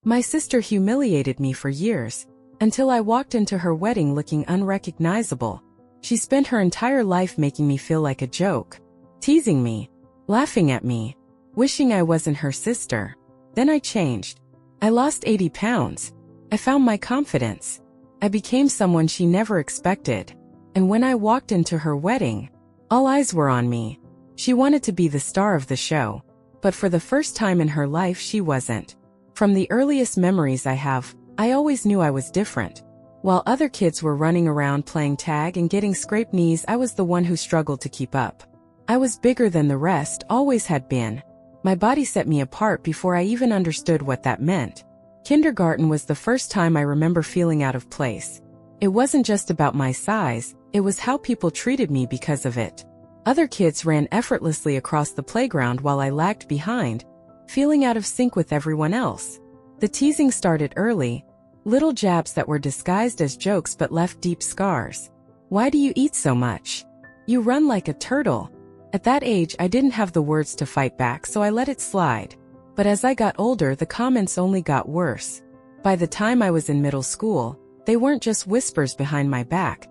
My sister humiliated me for years, until I walked into her wedding looking unrecognizable. She spent her entire life making me feel like a joke, teasing me, laughing at me, wishing I wasn't her sister. Then I changed. I lost 80 pounds. I found my confidence. I became someone she never expected. And when I walked into her wedding, all eyes were on me. She wanted to be the star of the show, but for the first time in her life she wasn't. From the earliest memories I have, I always knew I was different. While other kids were running around playing tag and getting scraped knees, I was the one who struggled to keep up. I was bigger than the rest, always had been. My body set me apart before I even understood what that meant. Kindergarten was the first time I remember feeling out of place. It wasn't just about my size, it was how people treated me because of it. Other kids ran effortlessly across the playground while I lagged behind, feeling out of sync with everyone else. The teasing started early, little jabs that were disguised as jokes but left deep scars. Why do you eat so much? You run like a turtle. At that age, I didn't have the words to fight back, so I let it slide. But as I got older, the comments only got worse. By the time I was in middle school, they weren't just whispers behind my back.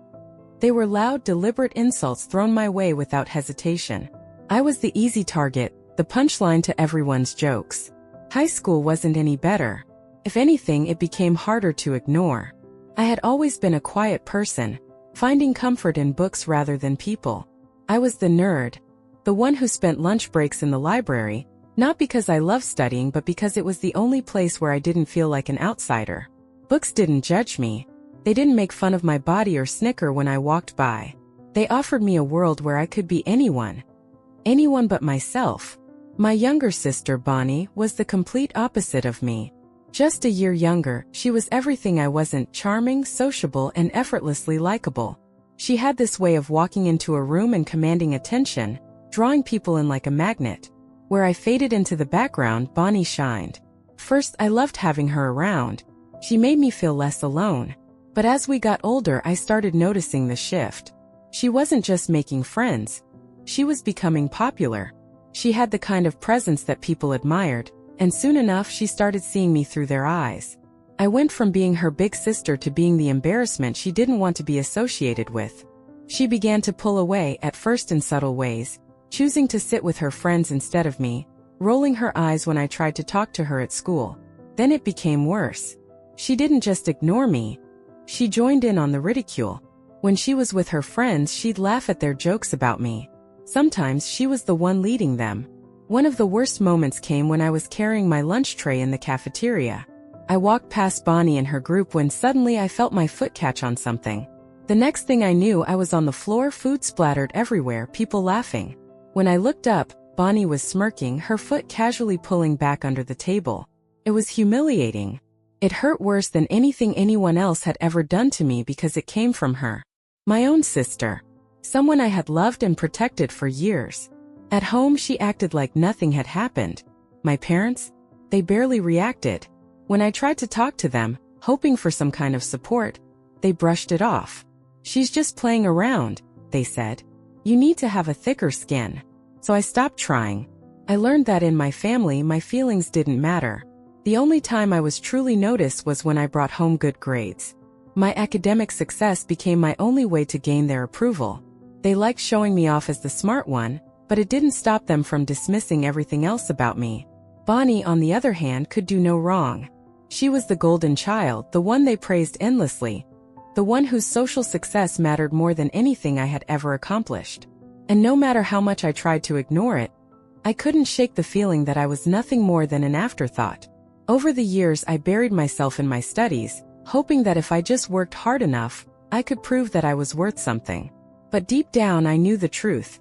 They were loud, deliberate insults thrown my way without hesitation. I was the easy target, the punchline to everyone's jokes. High school wasn't any better. If anything, it became harder to ignore. I had always been a quiet person, finding comfort in books rather than people. I was the nerd, the one who spent lunch breaks in the library, not because I loved studying but because it was the only place where I didn't feel like an outsider. Books didn't judge me. They didn't make fun of my body or snicker when I walked by. They offered me a world where I could be anyone. Anyone but myself. My younger sister, Bonnie, was the complete opposite of me. Just a year younger, she was everything I wasn't: charming, sociable, and effortlessly likable. She had this way of walking into a room and commanding attention, drawing people in like a magnet. Where I faded into the background, Bonnie shined. First, I loved having her around. She made me feel less alone. But as we got older, I started noticing the shift. She wasn't just making friends. She was becoming popular. She had the kind of presence that people admired, and soon enough she started seeing me through their eyes. I went from being her big sister to being the embarrassment she didn't want to be associated with. She began to pull away, at first in subtle ways, choosing to sit with her friends instead of me, rolling her eyes when I tried to talk to her at school. Then it became worse. She didn't just ignore me. She joined in on the ridicule. When she was with her friends, she'd laugh at their jokes about me. Sometimes she was the one leading them. One of the worst moments came when I was carrying my lunch tray in the cafeteria. I walked past Bonnie and her group when suddenly I felt my foot catch on something. The next thing I knew, I was on the floor, food splattered everywhere, people laughing. When I looked up, Bonnie was smirking, her foot casually pulling back under the table. It was humiliating. It hurt worse than anything anyone else had ever done to me because it came from her. My own sister. Someone I had loved and protected for years. At home, she acted like nothing had happened. My parents? They barely reacted. When I tried to talk to them, hoping for some kind of support, they brushed it off. "She's just playing around," they said. "You need to have a thicker skin." So I stopped trying. I learned that in my family, my feelings didn't matter. The only time I was truly noticed was when I brought home good grades. My academic success became my only way to gain their approval. They liked showing me off as the smart one, but it didn't stop them from dismissing everything else about me. Bonnie, on the other hand, could do no wrong. She was the golden child, the one they praised endlessly, the one whose social success mattered more than anything I had ever accomplished. And no matter how much I tried to ignore it, I couldn't shake the feeling that I was nothing more than an afterthought. Over the years, I buried myself in my studies, hoping that if I just worked hard enough, I could prove that I was worth something. But deep down, I knew the truth.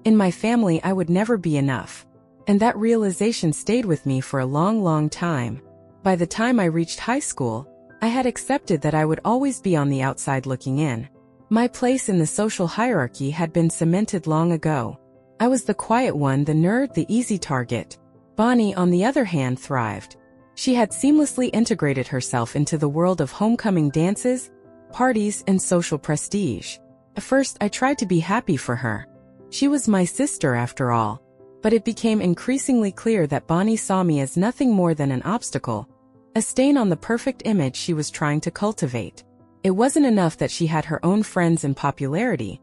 In my family, I would never be enough. And that realization stayed with me for a long, long time. By the time I reached high school, I had accepted that I would always be on the outside looking in. My place in the social hierarchy had been cemented long ago. I was the quiet one, the nerd, the easy target. Bonnie, on the other hand, thrived. She had seamlessly integrated herself into the world of homecoming dances, parties, and social prestige. At first, I tried to be happy for her. She was my sister after all. But it became increasingly clear that Bonnie saw me as nothing more than an obstacle, a stain on the perfect image she was trying to cultivate. It wasn't enough that she had her own friends and popularity.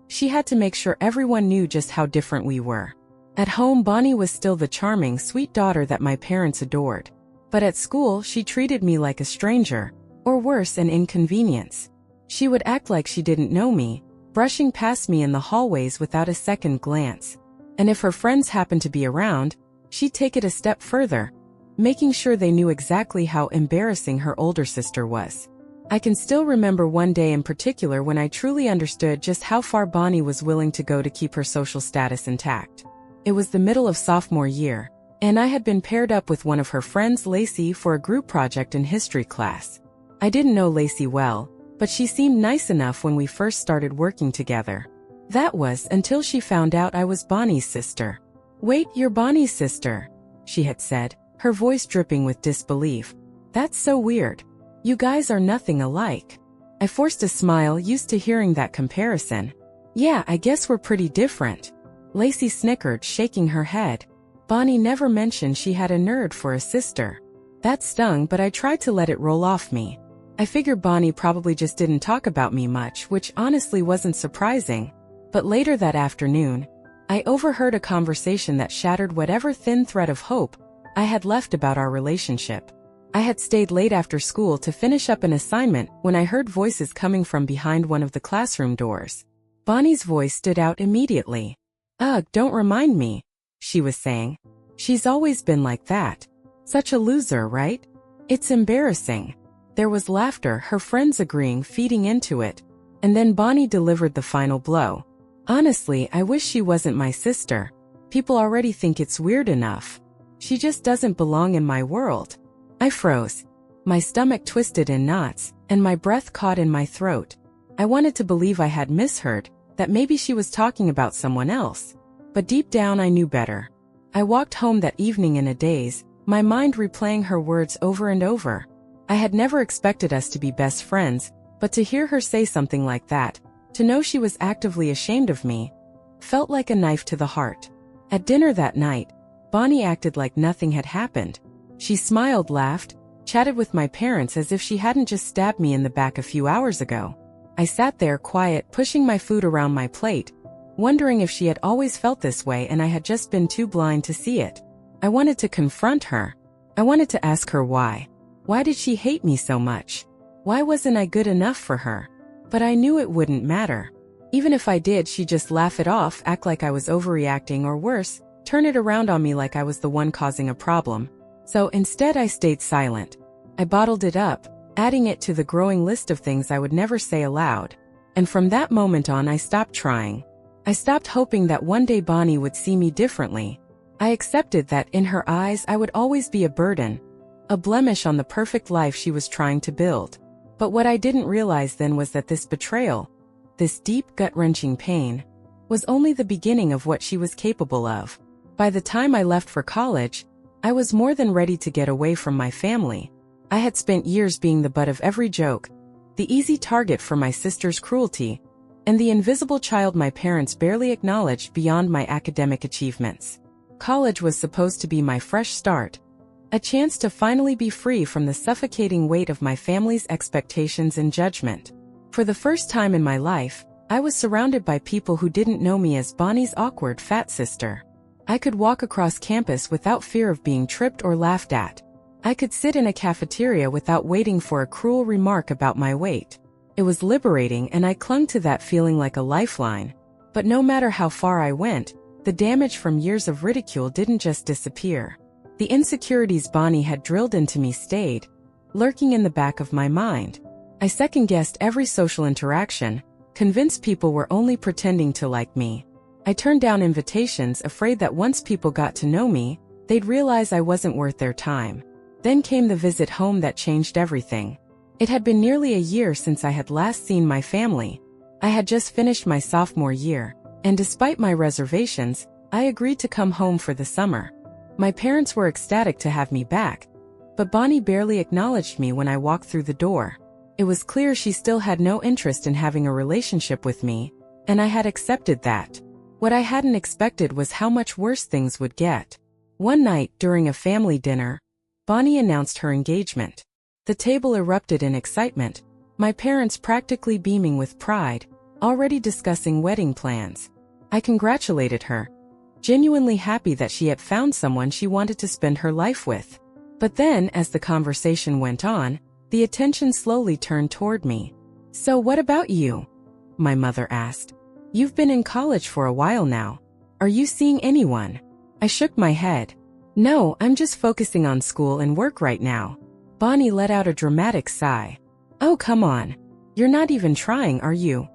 She had to make sure everyone knew just how different we were. At home, Bonnie was still the charming, sweet daughter that my parents adored. But at school, she treated me like a stranger, or worse, an inconvenience. She would act like she didn't know me, brushing past me in the hallways without a second glance. And if her friends happened to be around, she'd take it a step further, making sure they knew exactly how embarrassing her older sister was. I can still remember one day in particular when I truly understood just how far Bonnie was willing to go to keep her social status intact. It was the middle of sophomore year, and I had been paired up with one of her friends, Lacey, for a group project in history class. I didn't know Lacey well, but she seemed nice enough when we first started working together. That was until she found out I was Bonnie's sister. "Wait, you're Bonnie's sister," she had said, her voice dripping with disbelief. "That's so weird. You guys are nothing alike." I forced a smile, used to hearing that comparison. "Yeah, I guess we're pretty different." Lacey snickered, shaking her head. Bonnie never mentioned she had a nerd for a sister. That stung, but I tried to let it roll off me. I figured Bonnie probably just didn't talk about me much, which honestly wasn't surprising. But later that afternoon, I overheard a conversation that shattered whatever thin thread of hope I had left about our relationship. I had stayed late after school to finish up an assignment when I heard voices coming from behind one of the classroom doors. Bonnie's voice stood out immediately. "Ugh, don't remind me," she was saying. "She's always been like that. Such a loser, right? It's embarrassing." There was laughter, her friends agreeing, feeding into it. And then Bonnie delivered the final blow. "Honestly, I wish she wasn't my sister. People already think it's weird enough. She just doesn't belong in my world." I froze. My stomach twisted in knots, and my breath caught in my throat. I wanted to believe I had misheard, that maybe she was talking about someone else. But deep down I knew better. I walked home that evening in a daze, my mind replaying her words over and over. I had never expected us to be best friends, but to hear her say something like that, to know she was actively ashamed of me, felt like a knife to the heart. At dinner that night, Bonnie acted like nothing had happened. She smiled, laughed, chatted with my parents as if she hadn't just stabbed me in the back a few hours ago. I sat there quiet, pushing my food around my plate, wondering if she had always felt this way and I had just been too blind to see it. I wanted to confront her. I wanted to ask her why. Why did she hate me so much? Why wasn't I good enough for her? But I knew it wouldn't matter. Even if I did, she'd just laugh it off, act like I was overreacting, or worse, turn it around on me like I was the one causing a problem. So instead I stayed silent. I bottled it up, adding it to the growing list of things I would never say aloud. And from that moment on I stopped trying. I stopped hoping that one day Bonnie would see me differently. I accepted that in her eyes I would always be a burden, a blemish on the perfect life she was trying to build. But what I didn't realize then was that this betrayal, this deep, gut-wrenching pain, was only the beginning of what she was capable of. By the time I left for college, I was more than ready to get away from my family. I had spent years being the butt of every joke, the easy target for my sister's cruelty, and the invisible child my parents barely acknowledged beyond my academic achievements. College was supposed to be my fresh start, a chance to finally be free from the suffocating weight of my family's expectations and judgment. For the first time in my life, I was surrounded by people who didn't know me as Bonnie's awkward fat sister. I could walk across campus without fear of being tripped or laughed at. I could sit in a cafeteria without waiting for a cruel remark about my weight. It was liberating, and I clung to that feeling like a lifeline. But no matter how far I went, the damage from years of ridicule didn't just disappear. The insecurities Bonnie had drilled into me stayed, lurking in the back of my mind. I second-guessed every social interaction, convinced people were only pretending to like me. I turned down invitations, afraid that once people got to know me, they'd realize I wasn't worth their time. Then came the visit home that changed everything. It had been nearly a year since I had last seen my family. I had just finished my sophomore year, and despite my reservations, I agreed to come home for the summer. My parents were ecstatic to have me back, but Bonnie barely acknowledged me when I walked through the door. It was clear she still had no interest in having a relationship with me, and I had accepted that. What I hadn't expected was how much worse things would get. One night, during a family dinner, Bonnie announced her engagement. The table erupted in excitement, my parents practically beaming with pride, already discussing wedding plans. I congratulated her, genuinely happy that she had found someone she wanted to spend her life with. But then, as the conversation went on, the attention slowly turned toward me. "So what about you?" my mother asked. "You've been in college for a while now. Are you seeing anyone?" I shook my head. "No, I'm just focusing on school and work right now." Bonnie let out a dramatic sigh. "Oh, come on. You're not even trying, are you?"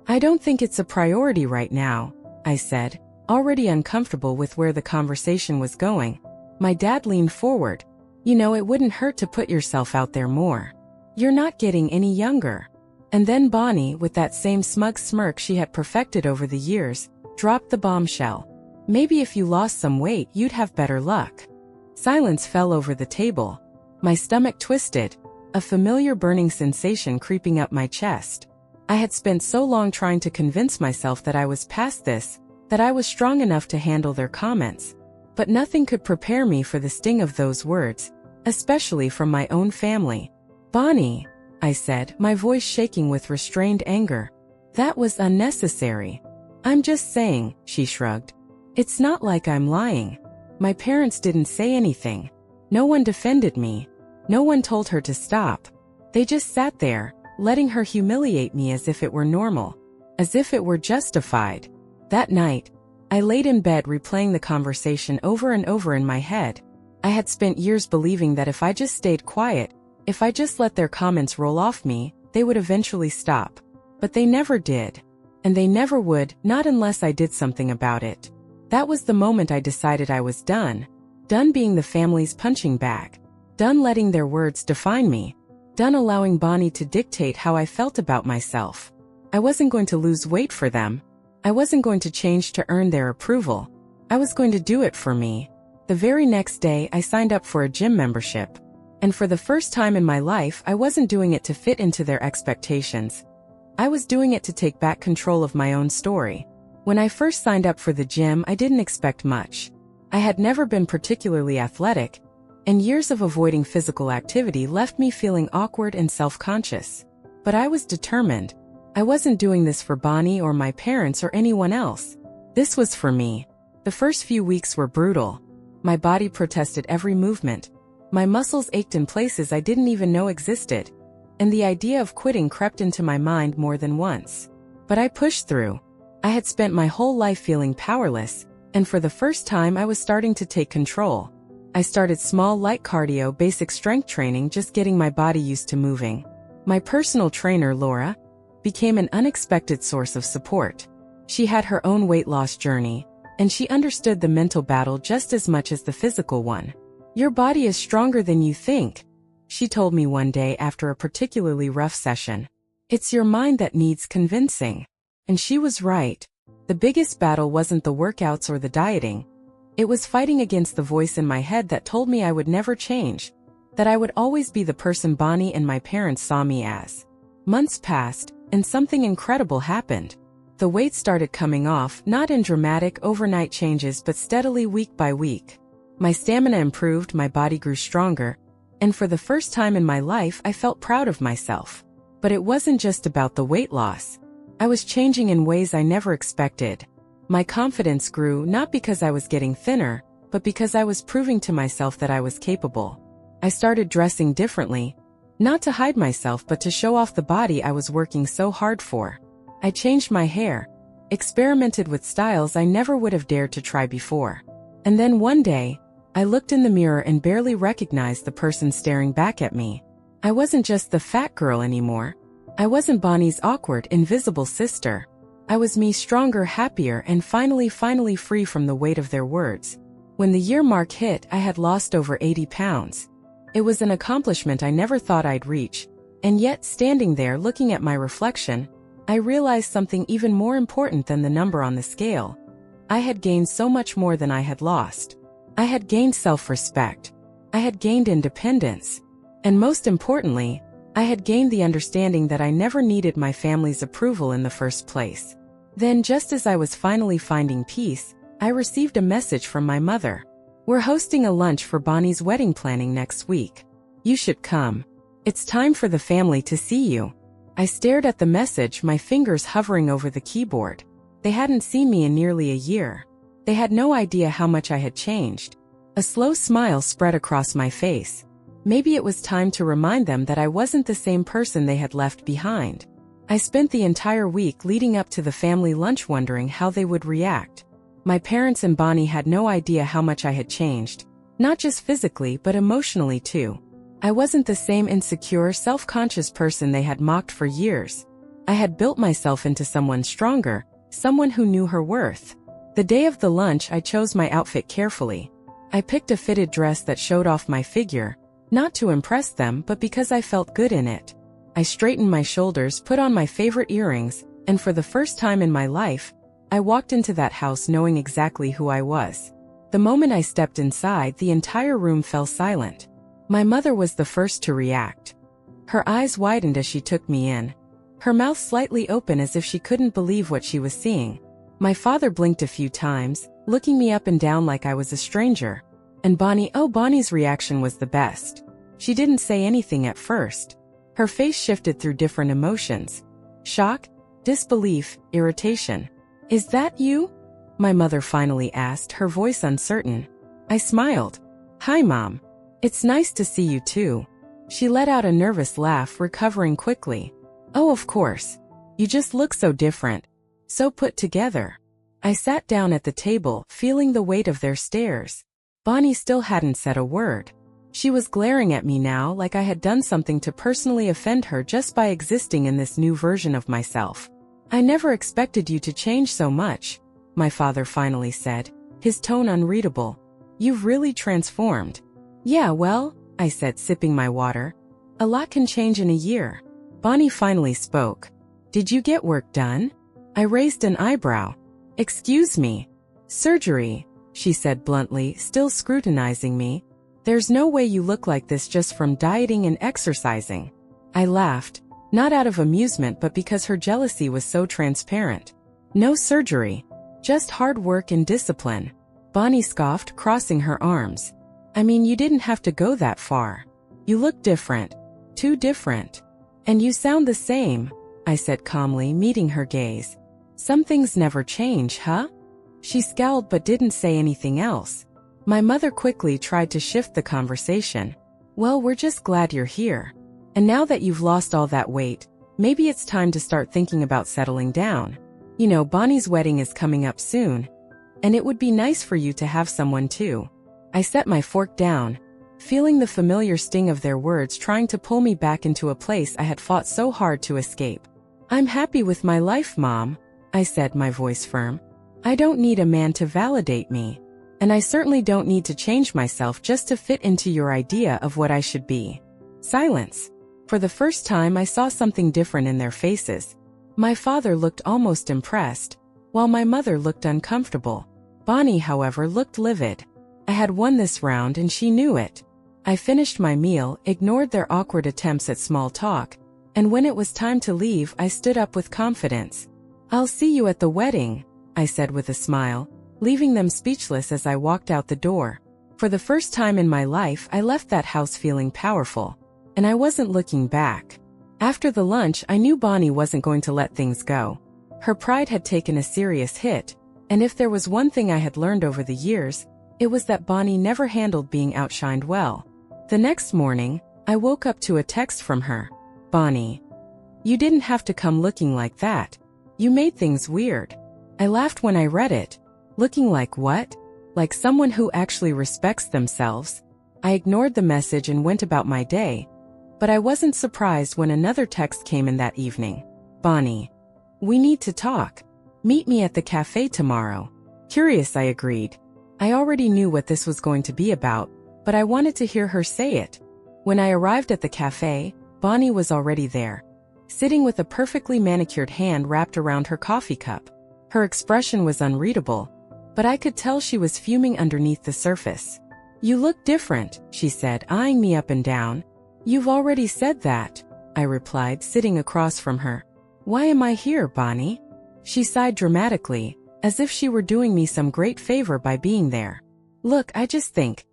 "I don't think it's a priority right now," I said, already uncomfortable with where the conversation was going. My dad leaned forward. "You know, it wouldn't hurt to put yourself out there more. You're not getting any younger." And then Bonnie, with that same smug smirk she had perfected over the years, dropped the bombshell. "Maybe if you lost some weight, you'd have better luck." Silence fell over the table. My stomach twisted, a familiar burning sensation creeping up my chest. I had spent so long trying to convince myself that I was past this, that I was strong enough to handle their comments. But nothing could prepare me for the sting of those words, especially from my own family. "Bonnie," I said, my voice shaking with restrained anger. "That was unnecessary." "I'm just saying," she shrugged. "It's not like I'm lying." My parents didn't say anything. No one defended me. No one told her to stop. They just sat there, letting her humiliate me as if it were normal, as if it were justified. That night, I laid in bed replaying the conversation over and over in my head. I had spent years believing that if I just stayed quiet, if I just let their comments roll off me, they would eventually stop. But they never did. And they never would, not unless I did something about it. That was the moment I decided I was done. Done being the family's punching bag. Done letting their words define me. Done allowing Bonnie to dictate how I felt about myself. I wasn't going to lose weight for them. I wasn't going to change to earn their approval. I was going to do it for me. The very next day, I signed up for a gym membership. And for the first time in my life, I wasn't doing it to fit into their expectations. I was doing it to take back control of my own story. When I first signed up for the gym, I didn't expect much. I had never been particularly athletic, and years of avoiding physical activity left me feeling awkward and self-conscious. But I was determined. I wasn't doing this for Bonnie or my parents or anyone else. This was for me. The first few weeks were brutal. My body protested every movement. My muscles ached in places I didn't even know existed. And the idea of quitting crept into my mind more than once. But I pushed through. I had spent my whole life feeling powerless, and for the first time I was starting to take control. I started small light cardio, basic strength training, just getting my body used to moving. My personal trainer, Laura, became an unexpected source of support. She had her own weight loss journey, and she understood the mental battle just as much as the physical one. "Your body is stronger than you think," she told me one day after a particularly rough session. "It's your mind that needs convincing." And she was right. The biggest battle wasn't the workouts or the dieting. It was fighting against the voice in my head that told me I would never change, that I would always be the person Bonnie and my parents saw me as. Months passed, and something incredible happened. The weight started coming off, not in dramatic overnight changes but steadily week by week. My stamina improved, my body grew stronger, and for the first time in my life I felt proud of myself. But it wasn't just about the weight loss. I was changing in ways I never expected. My confidence grew not because I was getting thinner, but because I was proving to myself that I was capable. I started dressing differently, not to hide myself but to show off the body I was working so hard for. I changed my hair, experimented with styles I never would have dared to try before. And then one day, I looked in the mirror and barely recognized the person staring back at me. I wasn't just the fat girl anymore. I wasn't Bonnie's awkward, invisible sister. I was me, stronger, happier, and finally free from the weight of their words. When the year mark hit, I had lost over 80 pounds. It was an accomplishment I never thought I'd reach. And yet, standing there looking at my reflection, I realized something even more important than the number on the scale. I had gained so much more than I had lost. I had gained self-respect. I had gained independence. And most importantly, I had gained the understanding that I never needed my family's approval in the first place. Then, just as I was finally finding peace, I received a message from my mother. We're hosting a lunch for Bonnie's wedding planning next week. You should come. It's time for the family to see you. I stared at the message, my fingers hovering over the keyboard. They hadn't seen me in nearly a year. They had no idea how much I had changed. A slow smile spread across my face. Maybe it was time to remind them that I wasn't the same person they had left behind. I spent the entire week leading up to the family lunch wondering how they would react. My parents and Bonnie had no idea how much I had changed, not just physically but emotionally too. I wasn't the same insecure, self-conscious person they had mocked for years. I had built myself into someone stronger, someone who knew her worth. The day of the lunch, I chose my outfit carefully. I picked a fitted dress that showed off my figure, not to impress them but because I felt good in it. I straightened my shoulders, put on my favorite earrings, and for the first time in my life, I walked into that house knowing exactly who I was. The moment I stepped inside, the entire room fell silent. My mother was the first to react. Her eyes widened as she took me in, her mouth slightly open as if she couldn't believe what she was seeing. My father blinked a few times, looking me up and down like I was a stranger. And Bonnie's reaction was the best. She didn't say anything at first. Her face shifted through different emotions. Shock, disbelief, irritation. "Is that you?" my mother finally asked, her voice uncertain. I smiled. "Hi, Mom. It's nice to see you too." She let out a nervous laugh, recovering quickly. "Oh, of course. You just look so different. So put together." I sat down at the table, feeling the weight of their stares. Bonnie still hadn't said a word. She was glaring at me now like I had done something to personally offend her just by existing in this new version of myself. "I never expected you to change so much," my father finally said, his tone unreadable. "You've really transformed." "Yeah, well," I said, sipping my water. "A lot can change in a year." Bonnie finally spoke. "Did you get work done?" I raised an eyebrow. "Excuse me." "Surgery," she said bluntly, still scrutinizing me. "There's no way you look like this just from dieting and exercising." I laughed, not out of amusement but because her jealousy was so transparent. "No surgery. Just hard work and discipline." Bonnie scoffed, crossing her arms. "I mean, you didn't have to go that far. You look different. Too different. And you sound the same," I said calmly, meeting her gaze. "Some things never change, huh?" She scowled but didn't say anything else. My mother quickly tried to shift the conversation. "Well, we're just glad you're here. And now that you've lost all that weight, maybe it's time to start thinking about settling down. You know, Bonnie's wedding is coming up soon. And it would be nice for you to have someone too." I set my fork down, feeling the familiar sting of their words trying to pull me back into a place I had fought so hard to escape. "I'm happy with my life, Mom," I said, my voice firm. "I don't need a man to validate me. And I certainly don't need to change myself just to fit into your idea of what I should be." Silence. For the first time, I saw something different in their faces. My father looked almost impressed, while my mother looked uncomfortable. Bonnie, however, looked livid. I had won this round and she knew it. I finished my meal, ignored their awkward attempts at small talk, and when it was time to leave, I stood up with confidence. "I'll see you at the wedding," I said with a smile, leaving them speechless as I walked out the door. For the first time in my life, I left that house feeling powerful, and I wasn't looking back. After the lunch, I knew Bonnie wasn't going to let things go. Her pride had taken a serious hit, and if there was one thing I had learned over the years, it was that Bonnie never handled being outshined well. The next morning, I woke up to a text from her. "Bonnie, you didn't have to come looking like that. You made things weird." I laughed when I read it. Looking like what? Like someone who actually respects themselves? I ignored the message and went about my day. But I wasn't surprised when another text came in that evening. "Bonnie, we need to talk. Meet me at the cafe tomorrow." Curious, I agreed. I already knew what this was going to be about, but I wanted to hear her say it. When I arrived at the cafe, Bonnie was already there, sitting with a perfectly manicured hand wrapped around her coffee cup. Her expression was unreadable, but I could tell she was fuming underneath the surface. "You look different," she said, eyeing me up and down. "You've already said that," I replied, sitting across from her. "Why am I here, Bonnie?" She sighed dramatically, as if she were doing me some great favor by being there. Look, I just think,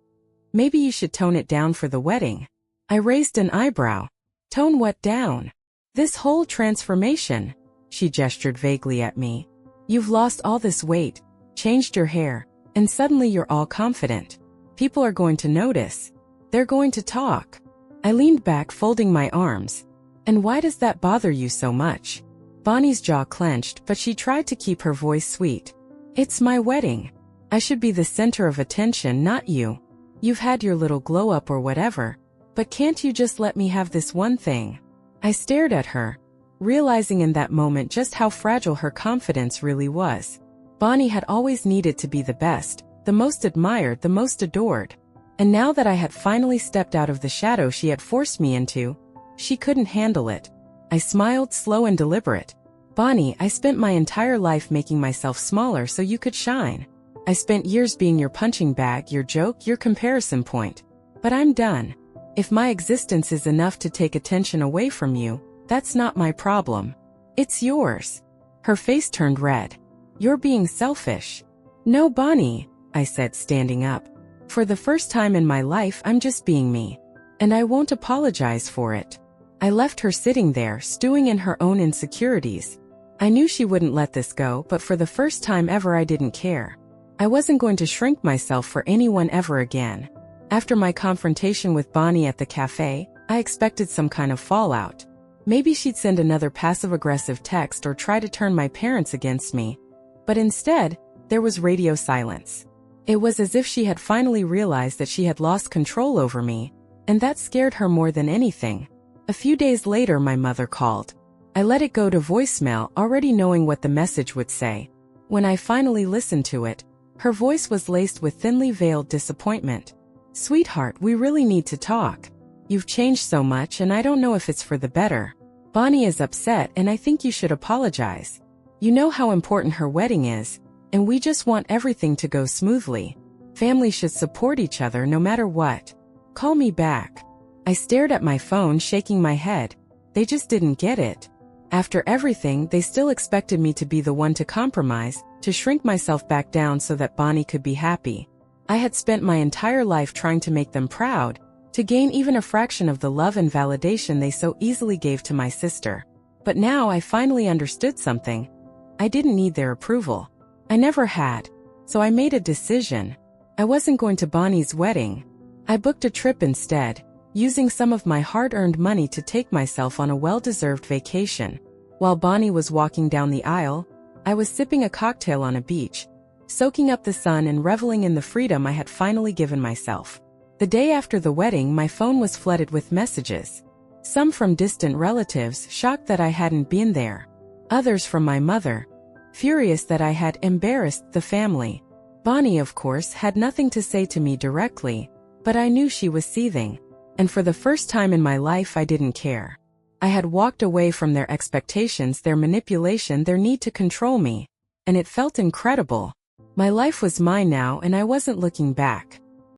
maybe you should tone it down for the wedding. I raised an eyebrow. Tone what down? This whole transformation. She gestured vaguely at me. You've lost all this weight, changed your hair, and suddenly you're all confident. People are going to notice. They're going to talk. I leaned back, folding my arms. And why does that bother you so much? Bonnie's jaw clenched, but she tried to keep her voice sweet. It's my wedding. I should be the center of attention, not you. You've had your little glow up or whatever, but can't you just let me have this one thing? I stared at her, realizing in that moment just how fragile her confidence really was. Bonnie had always needed to be the best, the most admired, the most adored. And now that I had finally stepped out of the shadow she had forced me into, she couldn't handle it. I smiled, slow and deliberate. Bonnie, I spent my entire life making myself smaller so you could shine. I spent years being your punching bag, your joke, your comparison point. But I'm done. If my existence is enough to take attention away from you, that's not my problem. It's yours. Her face turned red. You're being selfish. No, Bonnie, I said, standing up. For the first time in my life, I'm just being me. And I won't apologize for it. I left her sitting there, stewing in her own insecurities. I knew she wouldn't let this go, but for the first time ever I didn't care. I wasn't going to shrink myself for anyone ever again. After my confrontation with Bonnie at the cafe, I expected some kind of fallout. Maybe she'd send another passive-aggressive text or try to turn my parents against me. But instead, there was radio silence. It was as if she had finally realized that she had lost control over me, and that scared her more than anything. A few days later, my mother called. I let it go to voicemail, already knowing what the message would say. When I finally listened to it, her voice was laced with thinly veiled disappointment. Sweetheart, we really need to talk. You've changed so much and I don't know if it's for the better. Bonnie is upset and I think you should apologize. You know how important her wedding is, and we just want everything to go smoothly. Families should support each other no matter what. Call me back. I stared at my phone, shaking my head. They just didn't get it. After everything, they still expected me to be the one to compromise, to shrink myself back down so that Bonnie could be happy. I had spent my entire life trying to make them proud, to gain even a fraction of the love and validation they so easily gave to my sister. But now I finally understood something. I didn't need their approval. I never had. So I made a decision. I wasn't going to Bonnie's wedding. I booked a trip instead, using some of my hard-earned money to take myself on a well-deserved vacation. While Bonnie was walking down the aisle, I was sipping a cocktail on a beach, soaking up the sun and reveling in the freedom I had finally given myself. The day after the wedding, my phone was flooded with messages. Some from distant relatives, shocked that I hadn't been there. Others from my mother, furious that I had embarrassed the family. Bonnie, of course, had nothing to say to me directly, but I knew she was seething. And for the first time in my life, I didn't care. I had walked away from their expectations, their manipulation, their need to control me. And it felt incredible. My life was mine now, and I wasn't looking back.